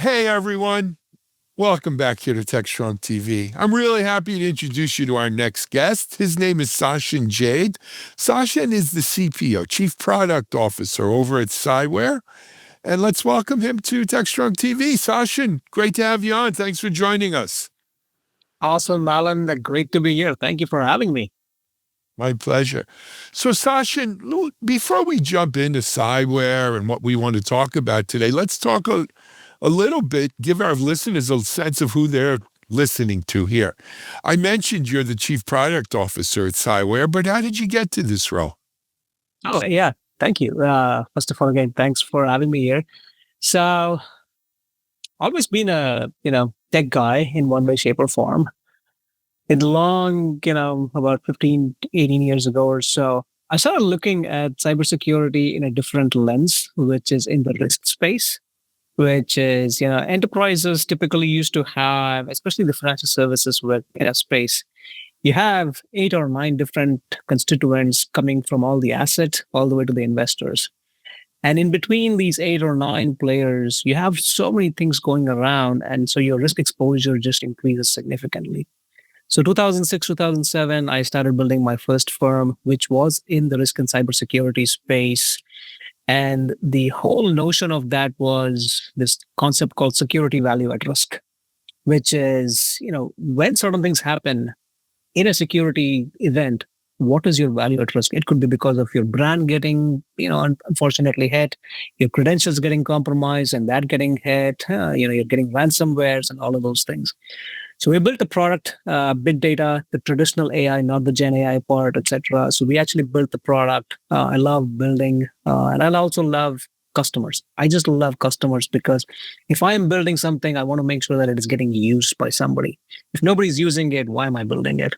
Hey, everyone. Welcome back here to Techstrong TV. I'm really happy to introduce you to our next guest. His name is Sachin Jade. Sashin is the CPO, Chief Product Officer over at Cyware. And let's welcome him to Techstrong TV. Sashin, great to have you on. Thanks for joining us. Awesome, Alan. Great to be here. Thank you for having me. My pleasure. So, Sashin, before we jump into Cyware and what we want to talk about today, let's talk a little bit, give our listeners a sense of who they're listening to here. I mentioned you're the Chief Product Officer at Cyware, but how did you get to this role? Oh, yeah. Thank you. First of all, again, thanks for having me here. So, always been a, tech guy in one way, shape, or form. About 15, 18 years ago or so, I started looking at cybersecurity in a different lens, which is in the risk space, which is, enterprises typically used to have, especially the financial services with in a space. You have 8 or 9 different constituents coming from all the assets all the way to the investors. And in between these 8 or 9 players, you have so many things going around. And so your risk exposure just increases significantly. So 2006, 2007, I started building my first firm, which was in the risk and cybersecurity space. And the whole notion of that was this concept called security value at risk, which is, when certain things happen in a security event, what is your value at risk? It could be because of your brand getting, unfortunately hit, your credentials getting compromised and that getting hit, you're getting ransomwares and all of those things. So we built a product, big data, the traditional AI, not the Gen AI part, etc. So we actually built the product. I love building, and I also love customers. I just love customers because if I am building something, I want to make sure that it is getting used by somebody. If nobody's using it, why am I building it?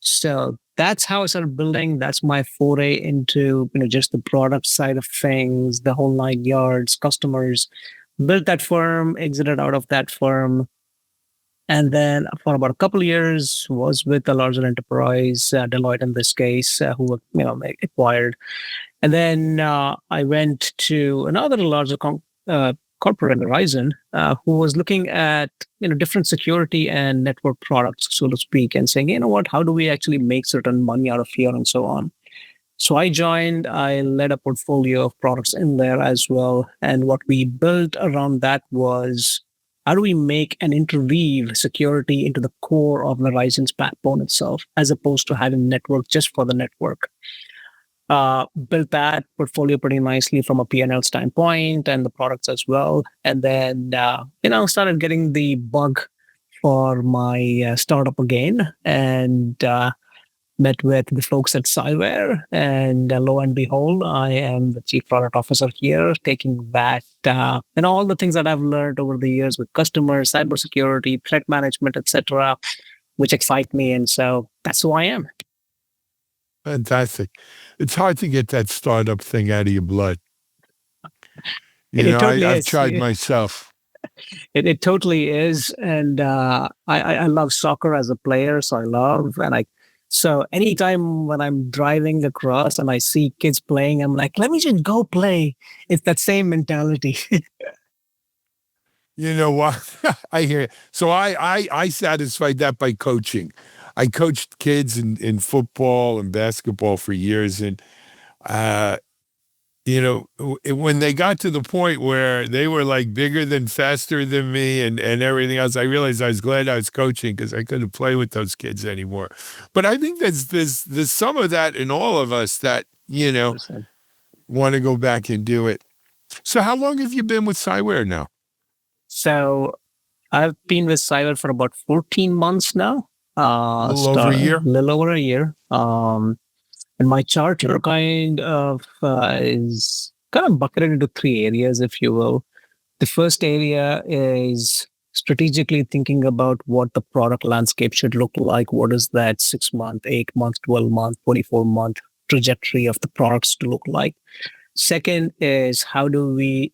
So that's how I started building. That's my foray into just the product side of things, the whole 9 yards, customers. Built that firm, exited out of that firm. And then for about a couple of years, was with a larger enterprise, Deloitte in this case, who acquired. And then I went to another larger corporate, Verizon, who was looking at different security and network products, so to speak, and saying, what, how do we actually make certain money out of here and so on. So I joined. I led a portfolio of products in there as well. And what we built around that was, how do we make and interweave security into the core of Verizon's backbone itself, as opposed to having network just for the network? Built that portfolio pretty nicely from a P&L standpoint and the products as well. And then, started getting the bug for my startup again and met with the folks at Cyware. And lo and behold, I am the Chief Product Officer here, taking that and all the things that I've learned over the years with customers, cybersecurity, threat management, etc., which excite me. And so that's who I am. Fantastic. It's hard to get that startup thing out of your blood. It totally I've is. tried myself. It totally is. And I love soccer as a player. So anytime when I'm driving across and I see kids playing, I'm like, let me just go play. It's that same mentality. You know what? I hear it. So I satisfied that by coaching. I coached kids in football and basketball for years. And, when they got to the point where they were like bigger than, faster than me and everything else, I realized I was glad I was coaching because I couldn't play with those kids anymore. But I think there's some of that in all of us that, want to go back and do it. So how long have you been with Cyware now? So I've been with Cyware for about 14 months now. A little over a year? A little over a year. And my charter kind of is kind of bucketed into 3 areas, if you will. The first area is strategically thinking about what the product landscape should look like. What is that 6-month, 8-month, 12-month, 24-month trajectory of the products to look like? Second is, how do we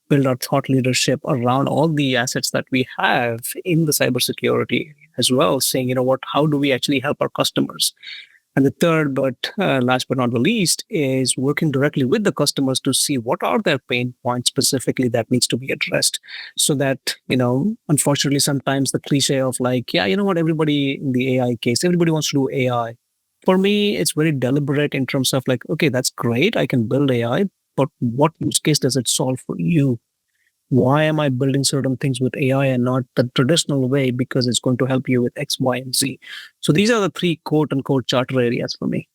build our thought leadership around all the assets that we have in the cybersecurity as well, saying, how do we actually help our customers? And the third, but last but not the least, is working directly with the customers to see what are their pain points specifically that needs to be addressed. So that, unfortunately, sometimes the cliche of like, yeah, you know what, everybody in the AI case, everybody wants to do AI. For me, it's very deliberate in terms of like, okay, that's great. I can build AI, but what use case does it solve for you? Why am I building certain things with AI and not the traditional way? Because it's going to help you with X, Y, and Z. So these are the three quote unquote charter areas for me.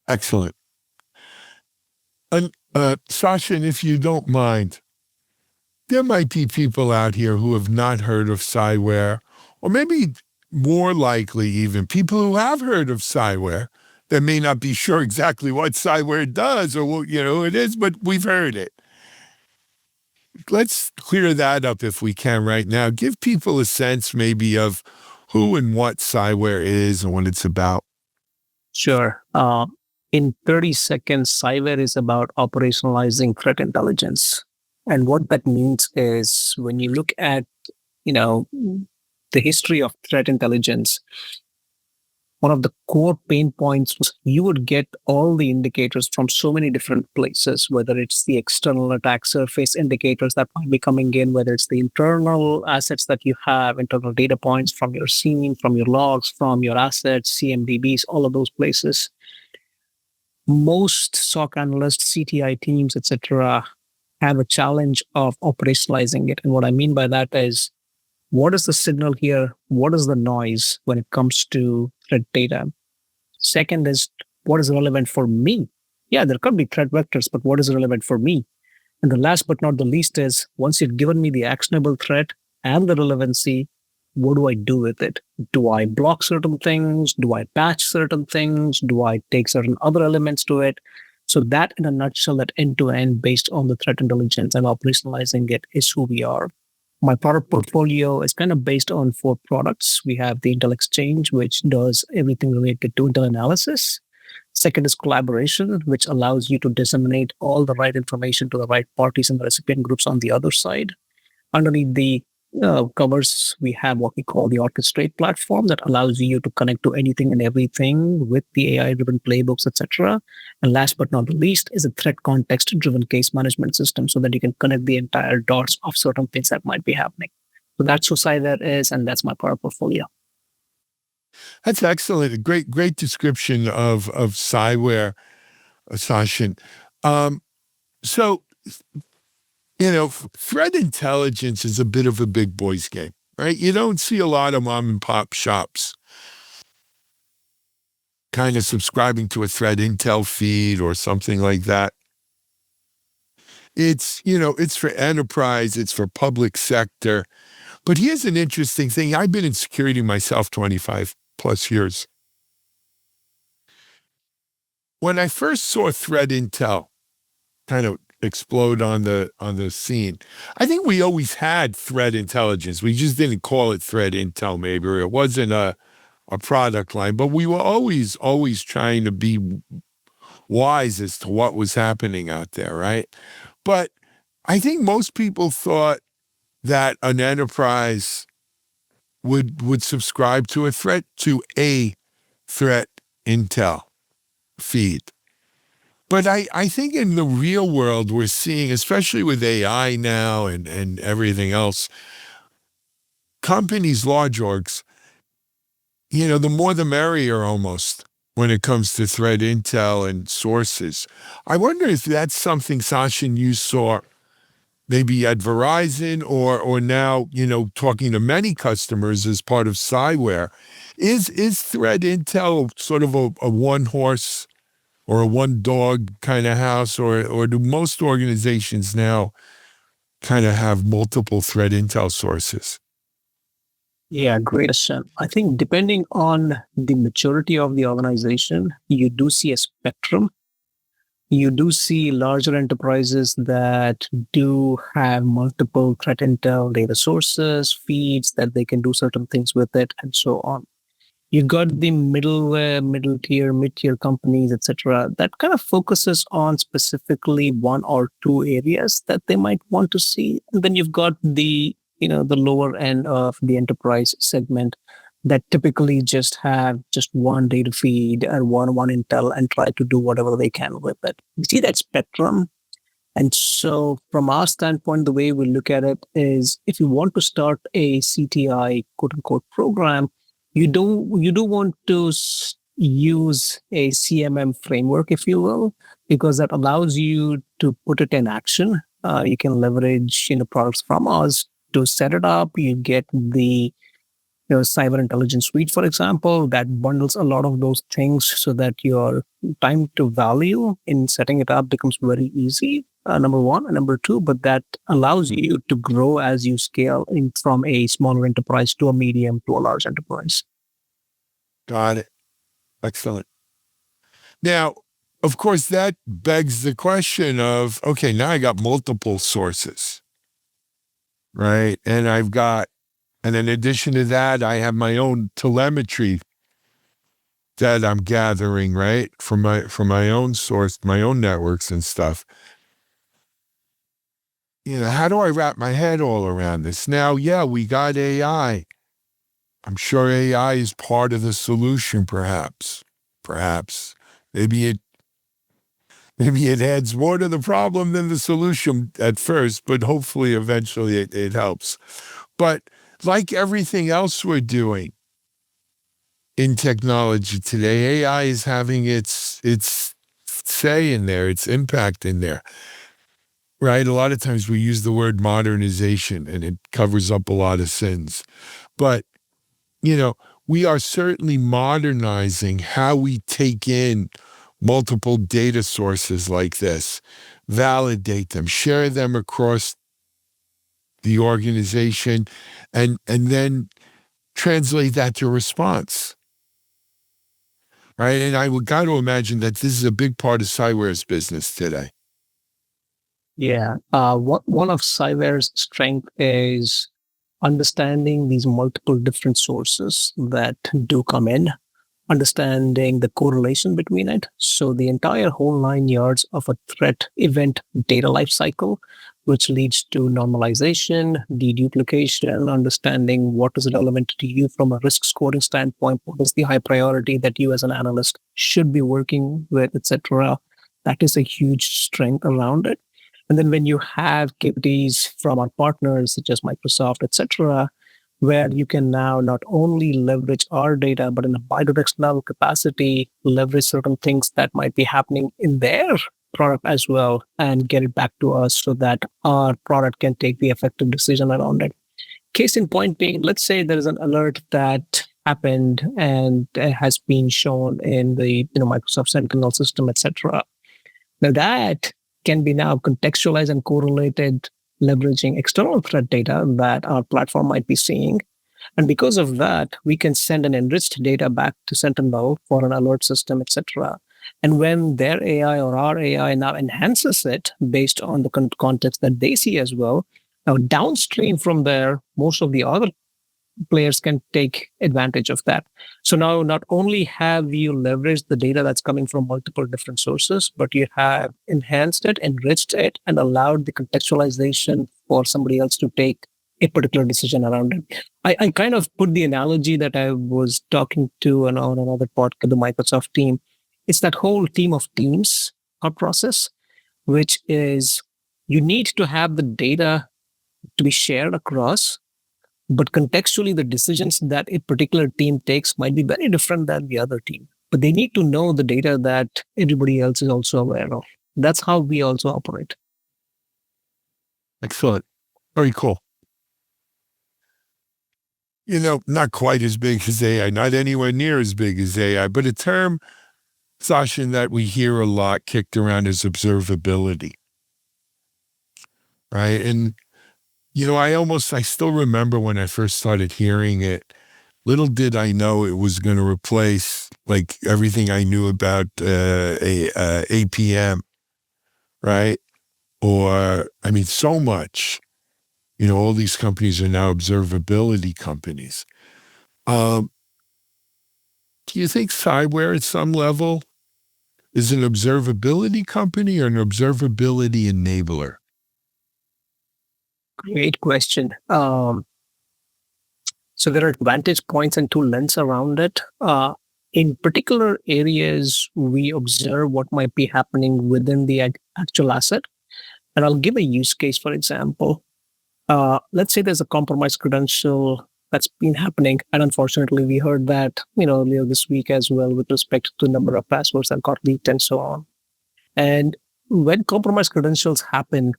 Excellent. And Sashin, if you don't mind, there might be people out here who have not heard of Cyware, or maybe more likely even people who have heard of Cyware that may not be sure exactly what Cyware does or what it is, but we've heard it. Let's clear that up if we can right now. Give people a sense maybe of who and what Cyware is and what it's about. Sure. In 30 seconds, Cyware is about operationalizing threat intelligence. And what that means is when you look at, you know, the history of threat intelligence, one of the core pain points was you would get all the indicators from so many different places, whether it's the external attack surface indicators that might be coming in, whether it's the internal assets that you have, internal data points from your scene, from your logs, from your assets, CMDBs, all of those places. Most SOC analysts, CTI teams, etc., have a challenge of operationalizing it. And what I mean by that is what is the signal here? What is the noise when it comes to threat data? Second is what is relevant for me? Yeah, there could be threat vectors, but what is relevant for me? And the last but not the least is once you've given me the actionable threat and the relevancy, what do I do with it? Do I block certain things? Do I patch certain things? Do I take certain other elements to it? So that in a nutshell, that end to end based on the threat intelligence and operationalizing it is who we are. My product portfolio is kind of based on four products. We have the Intel Exchange, which does everything related to Intel analysis. Second is collaboration, which allows you to disseminate all the right information to the right parties and the recipient groups on the other side. Underneath the covers, we have what we call the Orchestrate platform that allows you to connect to anything and everything with the AI-driven playbooks, etc. And last but not the least is a threat context-driven case management system so that you can connect the entire dots of certain things that might be happening. So that's who Cyware is, and that's my product portfolio. That's excellent. A great description of Cyware, Sashin. So threat intelligence is a bit of a big boys game, right? You don't see a lot of mom and pop shops kind of subscribing to a threat intel feed or something like that. It's for enterprise, it's for public sector. But here's an interesting thing. I've been in security myself 25 plus years. When I first saw threat intel kind of explode on the scene, I think we always had threat intelligence. We just didn't call it threat intel, maybe, or it wasn't a product line, but we were always trying to be wise as to what was happening out there, right? But I think most people thought that an enterprise would subscribe to a threat intel feed. But I think in the real world, we're seeing, especially with AI now and everything else, companies, large orgs, the more the merrier almost when it comes to threat intel and sources. I wonder if that's something, Sashin, you saw maybe at Verizon or now, talking to many customers as part of Cyware. Is threat intel sort of a one horse or a one dog kind of house, or do most organizations now kind of have multiple threat intel sources? Yeah, great question. I think depending on the maturity of the organization, you do see a spectrum. You do see larger enterprises that do have multiple threat intel data sources, feeds that they can do certain things with it, and so on. You got the middleware, middle tier, mid tier companies, etc., that kind of focuses on specifically one or two areas that they might want to see. And then you've got the lower end of the enterprise segment that typically just have just one data feed or one intel and try to do whatever they can with it. You see that spectrum. And so, from our standpoint, the way we look at it is, if you want to start a CTI quote unquote program, you do want to use a CMM framework, if you will, because that allows you to put it in action. You can leverage products from us to set it up. You get the cyber intelligence suite, for example, that bundles a lot of those things so that your time to value in setting it up becomes very easy. Number one, and number two, but that allows you to grow as you scale from a smaller enterprise to a medium to a large enterprise. Got it. Excellent. Now, of course, that begs the question of, okay, now I got multiple sources, right? And in addition to that, I have my own telemetry that I'm gathering, right? From my own source, my own networks and stuff. How do I wrap my head all around this? Now, yeah, we got AI. I'm sure AI is part of the solution, perhaps. Perhaps. Maybe it adds more to the problem than the solution at first, but hopefully eventually it helps. But like everything else we're doing in technology today, AI is having its say in there, its impact in there. Right? A lot of times we use the word modernization and it covers up a lot of sins. But, we are certainly modernizing how we take in multiple data sources like this, validate them, share them across the organization, and then translate that to response. Right? And I would got to imagine that this is a big part of Cyware's business today. Yeah. One of Cyware's strength is understanding these multiple different sources that do come in, understanding the correlation between it. So the entire whole 9 yards of a threat event data lifecycle, which leads to normalization, deduplication, understanding what is relevant to you from a risk scoring standpoint, what is the high priority that you as an analyst should be working with, etc. That is a huge strength around it. And then when you have capabilities from our partners such as Microsoft, etc., where you can now not only leverage our data, but in a bidirectional capacity, leverage certain things that might be happening in their product as well and get it back to us so that our product can take the effective decision around it. Case in point being, let's say there is an alert that happened and has been shown in the Microsoft Sentinel system, etc. Now that can be now contextualized and correlated, leveraging external threat data that our platform might be seeing. And because of that, we can send an enriched data back to Sentinel for an alert system, etc. And when their AI or our AI now enhances it based on the context that they see as well, now downstream from there, most of the other players can take advantage of that. So now not only have you leveraged the data that's coming from multiple different sources, but you have enhanced it, enriched it, and allowed the contextualization for somebody else to take a particular decision around it. I kind of put the analogy that I was talking to on another podcast, the Microsoft team. It's that whole team of teams process, which is you need to have the data to be shared across, but contextually, the decisions that a particular team takes might be very different than the other team. But they need to know the data that everybody else is also aware of. That's how we also operate. Excellent. Very cool. Not quite as big as AI, not anywhere near as big as AI, but a term, Sashin, that we hear a lot kicked around is observability. Right? And, I still remember when I first started hearing it, little did I know it was going to replace like everything I knew about APM, right? Or, so much. All these companies are now observability companies. Do you think Cyware at some level is an observability company or an observability enabler? Great question. So there are vantage points and two lenses around it. In particular areas, we observe what might be happening within the actual asset. And I'll give a use case, for example. Let's say there's a compromised credential that's been happening. And unfortunately, we heard that, earlier this week as well with respect to the number of passwords that got leaked and so on. And when compromised credentials happen,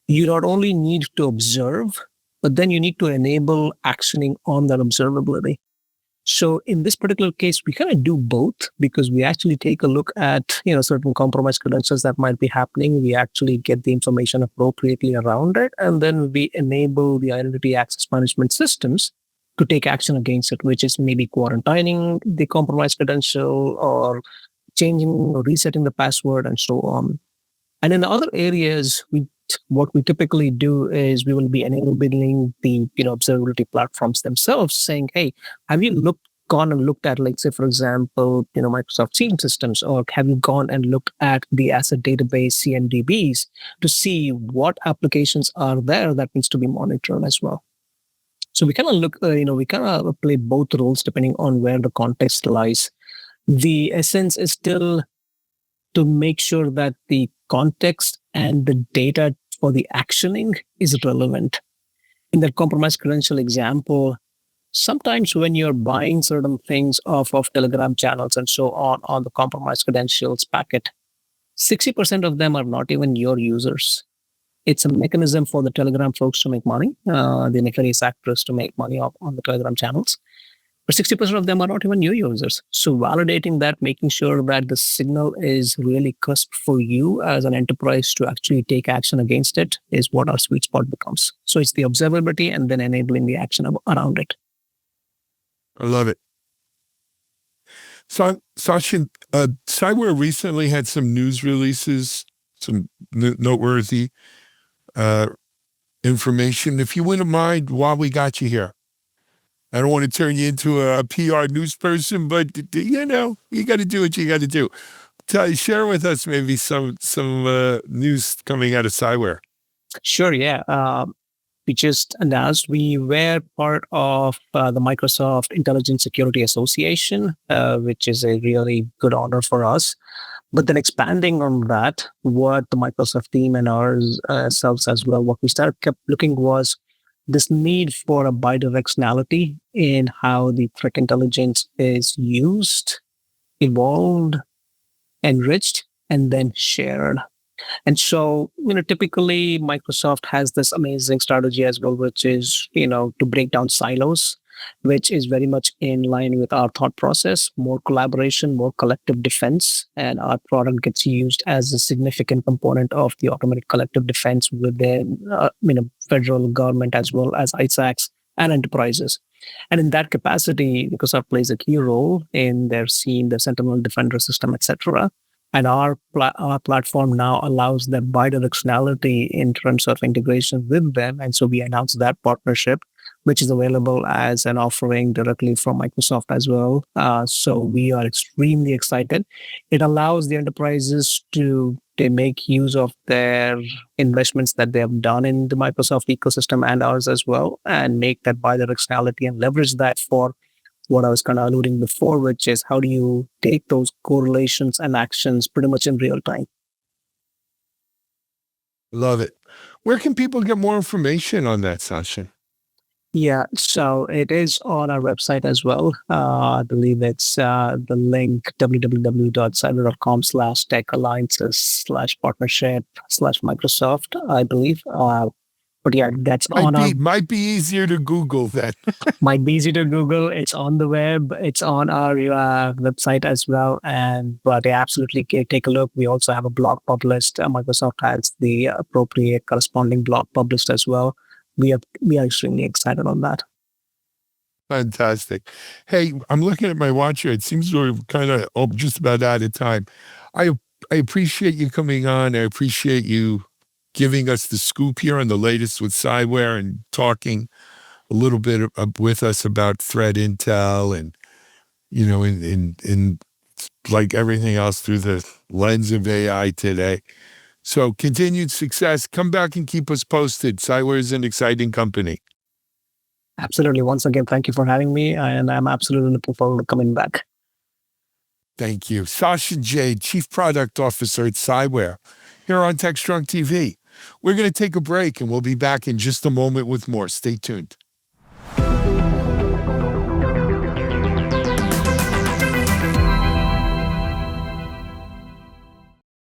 you not only need to observe, but then you need to enable actioning on that observability. So in this particular case, we kind of do both because we actually take a look at, certain compromised credentials that might be happening. We actually get the information appropriately around it, and then we enable the identity access management systems to take action against it, which is maybe quarantining the compromised credential or changing or resetting the password and so on. And in the other areas, what we typically do is we will be enabling the observability platforms themselves, saying, "Hey, have you gone and looked at, like, say, for example, Microsoft Team systems, or have you gone and looked at the asset database CMDBs to see what applications are there that needs to be monitored as well?" So we kind of we kind of play both roles depending on where the context lies. The essence is still to make sure that the context and the data for the actioning is relevant. In the compromised credential example, sometimes when you're buying certain things off of Telegram channels and so on the compromised credentials packet, 60% of them are not even your users. It's a mechanism for the Telegram folks to make money, the nefarious actors to make money on the Telegram channels. But 60% of them are not even new users. So validating that, making sure that the signal is really crisp for you as an enterprise to actually take action against it is what our sweet spot becomes. So it's the observability and then enabling the action around it. I love it. So, Sashin, Cyware recently had some news releases, some noteworthy information. If you wouldn't mind, while we got you here, I don't want to turn you into a PR news person, but you got to do what you got to do. Share with us maybe some news coming out of Cyware. Sure, yeah. We just announced we were part of the Microsoft Intelligence Security Association, which is a really good honor for us. But then expanding on that, what the Microsoft team and ourselves as well, what we kept looking was this need for a bidirectionality in how the threat intelligence is used, evolved, enriched, and then shared. And so, typically Microsoft has this amazing strategy as well, which is, to break down silos, which is very much in line with our thought process, more collaboration, more collective defense. And our product gets used as a significant component of the automated collective defense within, federal government as well as ISACs and enterprises. And in that capacity, Microsoft plays a key role in their SIEM, their Sentinel Defender system, etc. And our platform now allows that bidirectionality in terms of integration with them. And so we announced that partnership, which is available as an offering directly from Microsoft as well. So we are extremely excited. It allows the enterprises to make use of their investments that they have done in the Microsoft ecosystem and ours as well, and make that bidirectionality and leverage that for what I was kind of alluding before, which is how do you take those correlations and actions pretty much in real time. Love it. Where can people get more information on that, Sashin? Yeah, so it is on our website as well. I believe it's the link www.cyber.com/tech alliances/partnership/Microsoft, I believe. But yeah, that's might be easier to Google that. Might be easy to Google. It's on the web. It's on our website as well. But absolutely take a look. We also have a blog published. Microsoft has the appropriate corresponding blog published as well. We are extremely excited on that. Fantastic. Hey, I'm looking at my watch here. It seems we're kind of just about out of time. I appreciate you coming on. I appreciate you giving us the scoop here on the latest with Cyware and talking a little bit with us about threat intel and, in like everything else through the lens of AI today. So continued success. Come back and keep us posted. Cyware is an exciting company. Absolutely. Once again, thank you for having me. And I'm absolutely looking forward to coming back. Thank you. Sashin Jade, Chief Product Officer at Cyware, here on Techstrong TV. We're going to take a break and we'll be back in just a moment with more. Stay tuned.